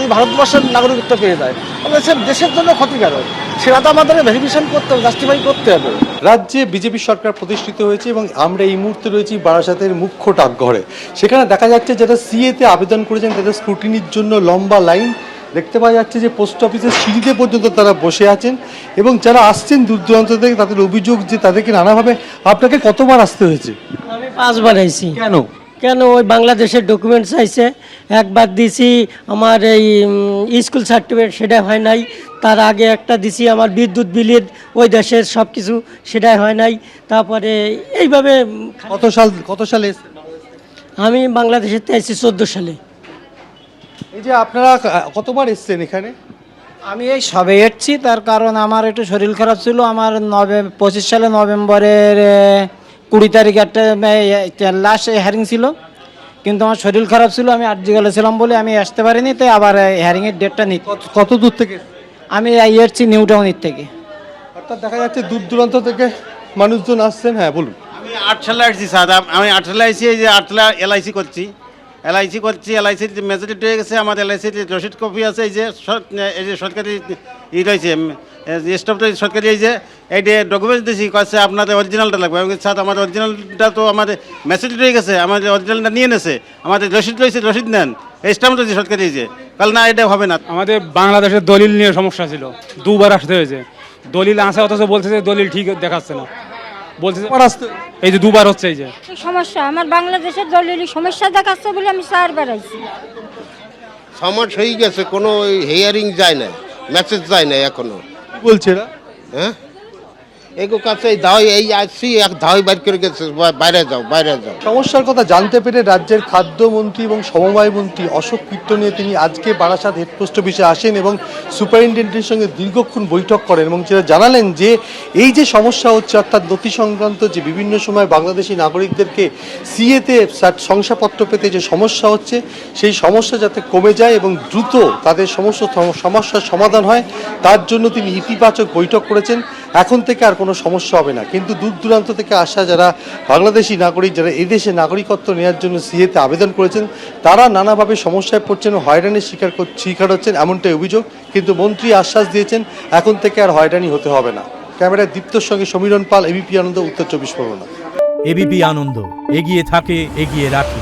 যদি ভারতবর্ষের নাগরিকত্ব পেয়ে যায় তাহলে সে দেশের জন্য ক্ষতিকারক। সেটা তো আমাদের ভেরিফিকেশন করতে হবে, জাস্টিফাই করতে হবে। রাজ্যে বিজেপি সরকার প্রতিষ্ঠিত হয়েছে এবং আমরা এই মুহূর্তে রয়েছি বারাসাতের মুখ্য ডাকঘরে। সেখানে দেখা যাচ্ছে যারা সিএতে আবেদন করেছেন তাদের স্ক্রুটিনির জন্য লম্বা লাইন দেখতে পাওয়া যাচ্ছে, যে পোস্ট অফিসের সিঁড়িতে পর্যন্ত তারা বসে আছেন এবং যারা আসছেন দূর দূরান্ত থেকে তাদের অভিযোগ যে তাদেরকে নানাভাবে। আপনাকে কতবার আসতে হয়েছে? আমি 5 বার আইছি। কেন? কেন ওই বাংলাদেশের ডকুমেন্টস আইছে, একবার দিছি আমার এই স্কুল সার্টিফিকেট, সেটা হয় নাই। তার আগে একটা দিছি আমার বিদ্যুৎ বিলের ওই দেশের সব কিছু, সেটাই হয় নাই। তারপরে এইভাবে কত সালে এসেছেন? আমি বাংলাদেশের আইছি 14 সালে। এই যে আপনারা কতবার এসেছেন এখানে? আমি এই সবে এসেছি, তার কারণ আমার একটু শরীর খারাপ ছিল। আমার 25 সালে নভেম্বরের 20 তারিখে একটা লাস্ট হ্যারিং ছিল, কিন্তু আমার শরীর খারাপ ছিল, আমি আর্জি গেছিলাম বলে আমি আসতে পারিনি। তাই আবার হ্যারিংয়ের ডেটটা নিতে। কত দূর থেকে? আমি এসেছি নিউ টাউনের থেকে। অর্থাৎ দেখা যাচ্ছে দূর দূরান্ত থেকে মানুষজন আসছেন। হ্যাঁ বলুন। আমি 8 সালে আসছি স্যার। আমি 8 সালে আসছি, এই যে 8 সালে এলআইসি করছি। এলআইসির মেজরিটি হয়ে গেছে। আমার এলআইসির রসিদ কপি আছে। এই যে সরকারি রয়েছে স্টাফ সরকারি, এই যে ডকুমেন্টস দিয়েছি, কাছে আপনাদের অরিজিনালটা লাগবে। আমি স্যার আমার অরিজিনালটা তো আমার মেসেজ রয়ে গেছে, আমার অরিজিনালটা নিয়ে নেছে। আমাদের রসিদ রয়েছে, রসিদ নেন, এই স্টাম্প রয়েছে সরকারি। এই যে কাল না, এটা হবে না। আমাদের বাংলাদেশের দলিল নিয়ে সমস্যা ছিল, 2 বার আসতে হয়েছে। দলিল আছে অথচ বলতেছে দলিল ঠিক দেখাচ্ছে না, বলতেছে এই যে 2 বার হচ্ছে। এই যে সমস্যা আমার বাংলাদেশের দলিলি সমস্যা দেখাচ্ছে বলে আমি 4 বার আইছি। সমস্যা হয়ে গেছে, কোনো হিয়ারিং যায় না, মেসেজ যায় না এখনো। বলছে না হ্যাঁ, এগো কাছে ধাওয়াই এই আসছি, এক ধাওয়াই বাইর করে গেছে, বাইরে যাও বাইরে যাও। সমস্যার কথা জানতে পেরে রাজ্যের খাদ্যমন্ত্রী এবং সমবায় মন্ত্রী অশোক কীর্তনীয় তিনি আজকে বারাসাত হেডপোস্ট অফিসে আসেন এবং সুপারিনটেন্ডেন্টের সঙ্গে দীর্ঘক্ষণ বৈঠক করেন এবং যেটা জানালেন যে এই যে সমস্যা হচ্ছে, অর্থাৎ নথি সংক্রান্ত যে বিভিন্ন সময় বাংলাদেশি নাগরিকদেরকে সিএতে শংসাপত্র পেতে যে সমস্যা হচ্ছে, সেই সমস্যা যাতে কমে যায় এবং দ্রুত তাদের সমস্ত সমস্যার সমাধান হয়, তার জন্য তিনি ইতিবাচক বৈঠক করেছেন। এখন থেকে আর কোনো সমস্যা হবে না। কিন্তু দূর দূরান্ত থেকে আসা যারা বাংলাদেশি নাগরিক, যারা এদেশে নাগরিকত্ব নেওয়ার জন্য সিএতে আবেদন করেছেন, তারা নানাভাবে সমস্যায় পড়ছেন, হয়রানির শিকার হচ্ছেন, এমনটাই অভিযোগ। কিন্তু মন্ত্রী আশ্বাস দিয়েছেন এখন থেকে আর হয়রানি হতে হবে না। ক্যামেরায় দীপ্তর সঙ্গে সমীরণ পাল, এবিপি আনন্দ, উত্তর 24 পরগনা। এবিপি আনন্দ, এগিয়ে থাকে, এগিয়ে রাখে।